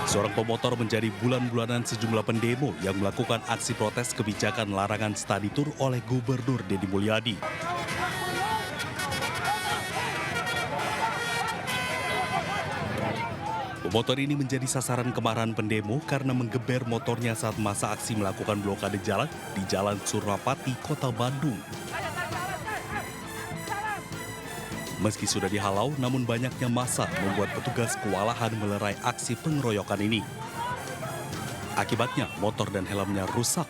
Seorang pemotor menjadi bulan-bulanan sejumlah pendemo yang melakukan aksi protes kebijakan larangan study tour oleh Gubernur Deddy Mulyadi. Pemotor ini menjadi sasaran kemarahan pendemo karena menggeber motornya saat masa aksi melakukan blokade jalan di Jalan Surnapati, Kota Bandung. Meski sudah dihalau, namun banyaknya massa membuat petugas kewalahan melerai aksi pengeroyokan ini. Akibatnya, motor dan helmnya rusak.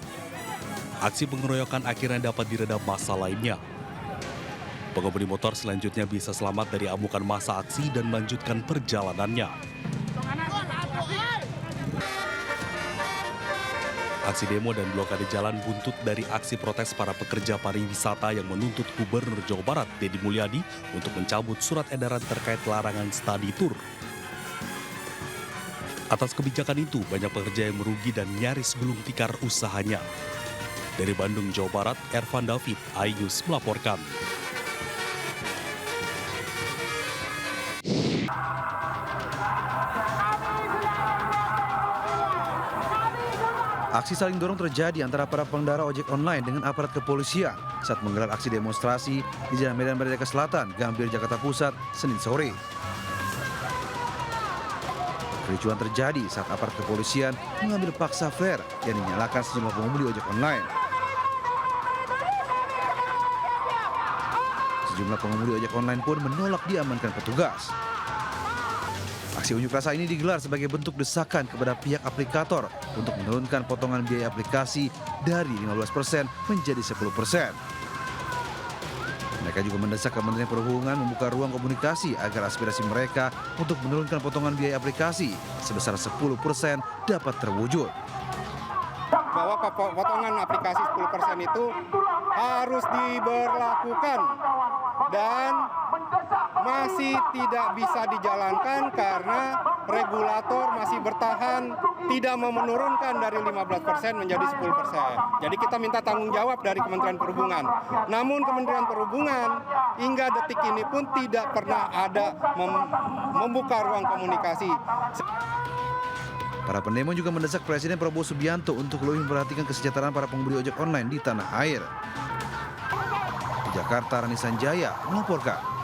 Aksi pengeroyokan akhirnya dapat diredam massa lainnya. Pengemudi motor selanjutnya bisa selamat dari amukan massa aksi dan melanjutkan perjalanannya. Aksi demo dan blokade jalan buntut dari aksi protes para pekerja pariwisata yang menuntut Gubernur Jawa Barat Deddy Mulyadi untuk mencabut surat edaran terkait larangan study tour. Atas kebijakan itu, banyak pekerja yang merugi dan nyaris gulung tikar usahanya. Dari Bandung, Jawa Barat, Ervan David, iNews melaporkan. Aksi saling dorong terjadi antara para pengendara ojek online dengan aparat kepolisian saat menggelar aksi demonstrasi di Jalan Medan Merdeka Selatan, Gambir, Jakarta Pusat, Senin sore. Kericuan terjadi saat aparat kepolisian mengambil paksa flare yang dinyalakan sejumlah pengemudi ojek online. Sejumlah pengemudi ojek online pun menolak diamankan petugas. Aksi unjuk rasa ini digelar sebagai bentuk desakan kepada pihak aplikator untuk menurunkan potongan biaya aplikasi dari 15% menjadi 10%. Mereka juga mendesak Kementerian Perhubungan membuka ruang komunikasi agar aspirasi mereka untuk menurunkan potongan biaya aplikasi sebesar 10% dapat terwujud. Bahwa potongan aplikasi 10% itu harus diberlakukan dan masih tidak bisa dijalankan karena regulator masih bertahan tidak mau menurunkan dari 15% menjadi 10%. Jadi kita minta tanggung jawab dari Kementerian Perhubungan. Namun Kementerian Perhubungan hingga detik ini pun tidak pernah ada membuka ruang komunikasi. Para pendemo juga mendesak Presiden Prabowo Subianto untuk lebih memperhatikan kesejahteraan para pengemudi ojek online di tanah air. Di Jakarta, Rani Sanjaya melaporkan.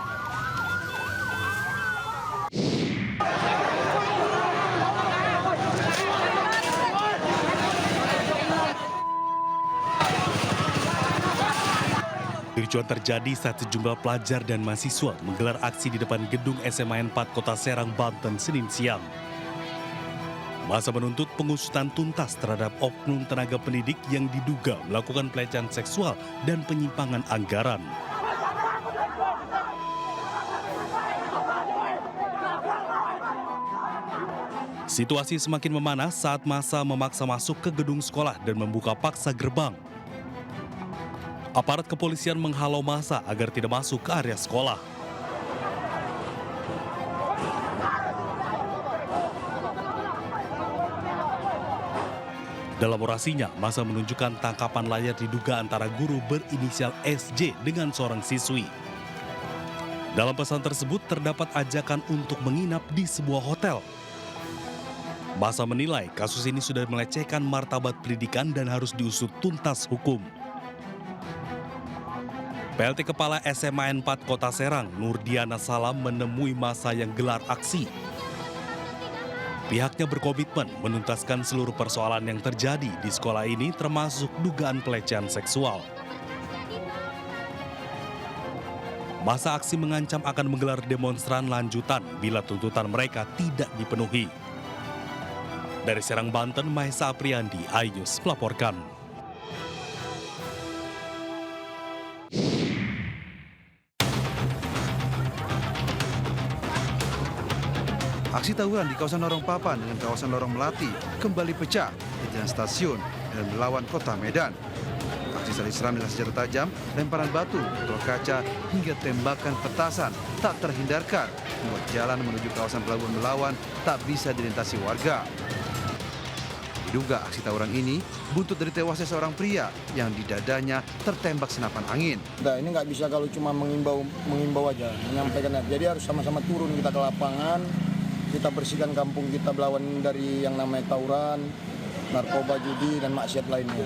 Kericuan terjadi saat sejumlah pelajar dan mahasiswa menggelar aksi di depan gedung SMA 4 Kota Serang, Banten, Senin siang. Masa menuntut pengusutan tuntas terhadap oknum tenaga pendidik yang diduga melakukan pelecehan seksual dan penyimpangan anggaran. Situasi semakin memanas saat massa memaksa masuk ke gedung sekolah dan membuka paksa gerbang. Aparat kepolisian menghalau massa agar tidak masuk ke area sekolah. Dalam orasinya, massa menunjukkan tangkapan layar diduga antara guru berinisial SJ dengan seorang siswi. Dalam pesan tersebut terdapat ajakan untuk menginap di sebuah hotel. Massa menilai kasus ini sudah melecehkan martabat pendidikan dan harus diusut tuntas hukum. PLT Kepala SMA 4 Kota Serang, Nurdiana Salam menemui massa yang gelar aksi. Pihaknya berkomitmen menuntaskan seluruh persoalan yang terjadi di sekolah ini termasuk dugaan pelecehan seksual. Massa aksi mengancam akan menggelar demonstran lanjutan bila tuntutan mereka tidak dipenuhi. Dari Serang, Banten, Mahesa Apriandi, iNews melaporkan. Aksi tawuran di kawasan Lorong Papan dengan kawasan Lorong Melati kembali pecah di jalan stasiun dan melawan Kota Medan. Aksi saling serang dengan senjata tajam, lemparan batu, botol kaca, hingga tembakan petasan tak terhindarkan membuat jalan menuju kawasan Pelabuhan Belawan tak bisa dilintasi warga. Diduga aksi tawuran ini buntut dari tewasnya seorang pria yang di dadanya tertembak senapan angin. Nah, ini nggak bisa kalau cuma mengimbau aja, menyampaikan. Jadi harus sama-sama turun kita ke lapangan kita bersihkan kampung kita melawan dari yang namanya tawuran, narkoba, judi, dan maksiat lainnya.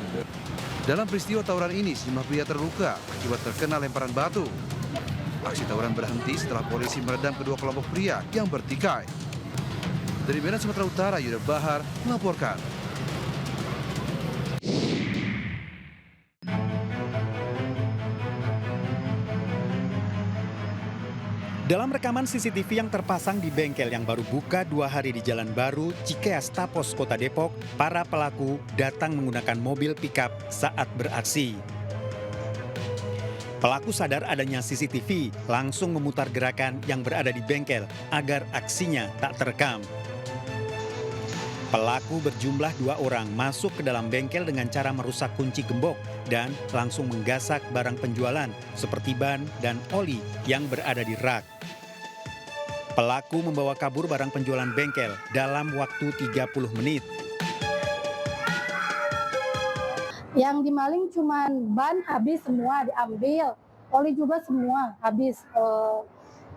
Dalam peristiwa tawuran ini, sejumlah pria terluka akibat terkena lemparan batu. Aksi tawuran berhenti setelah polisi meredam kedua kelompok pria yang bertikai. Dari Medan, Sumatera Utara, Yuda Bahar melaporkan. Dalam rekaman CCTV yang terpasang di bengkel yang baru buka 2 hari di Jalan Baru, Cikeas Tapos, Kota Depok, para pelaku datang menggunakan mobil pickup saat beraksi. Pelaku sadar adanya CCTV, langsung memutar gerakan yang berada di bengkel agar aksinya tak terekam. Pelaku berjumlah 2 orang masuk ke dalam bengkel dengan cara merusak kunci gembok dan langsung menggasak barang penjualan seperti ban dan oli yang berada di rak. Pelaku membawa kabur barang penjualan bengkel dalam waktu 30 menit. Yang dimaling cuman ban habis semua diambil, oli juga semua habis.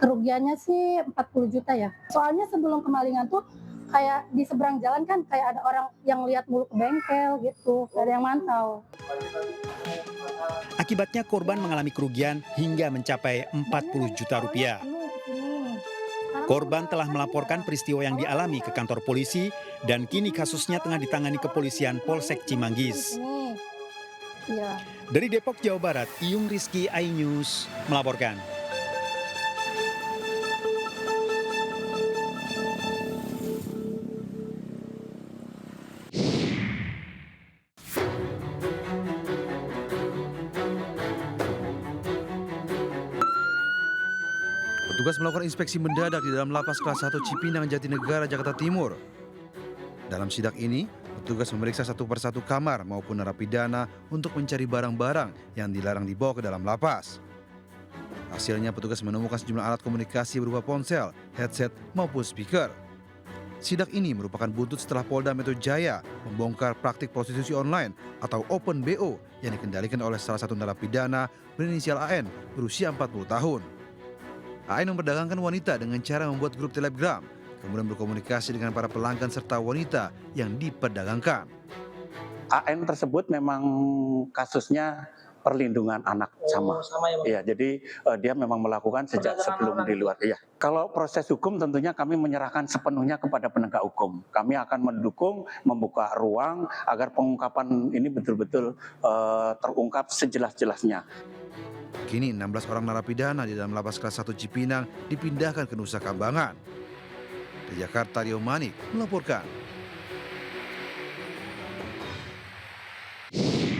Kerugiannya sih 40 juta ya. Soalnya sebelum kemalingan tuh kayak di seberang jalan kan kayak ada orang yang lihat mulu ke bengkel gitu, gak ada yang mantau. Akibatnya korban mengalami kerugian hingga mencapai 40 juta rupiah. Korban telah melaporkan peristiwa yang dialami ke kantor polisi dan kini kasusnya tengah ditangani kepolisian Polsek Cimanggis. Ya. Dari Depok, Jawa Barat, Iyung Rizky, iNews melaporkan. Petugas melakukan inspeksi mendadak di dalam lapas kelas 1 Cipinang, Jatinegara, Jakarta Timur. Dalam sidak ini, petugas memeriksa satu persatu kamar maupun narapidana untuk mencari barang-barang yang dilarang dibawa ke dalam lapas. Hasilnya petugas menemukan sejumlah alat komunikasi berupa ponsel, headset, maupun speaker. Sidak ini merupakan buntut setelah Polda Metro Jaya membongkar praktik prostitusi online atau Open BO yang dikendalikan oleh salah satu narapidana berinisial AN berusia 40 tahun. AN memperdagangkan wanita dengan cara membuat grup Telegram, kemudian berkomunikasi dengan para pelanggan serta wanita yang diperdagangkan. AN tersebut memang kasusnya perlindungan anak sama. Ya, jadi dia memang melakukan sejak sebelum di luar. Ya. Kalau proses hukum tentunya kami menyerahkan sepenuhnya kepada penegak hukum. Kami akan mendukung, membuka ruang agar pengungkapan ini betul-betul terungkap sejelas-jelasnya. Kini 16 orang narapidana di dalam lapas kelas 1 Cipinang dipindahkan ke Nusa Kambangan. Di Jakarta, Rio Manik melaporkan.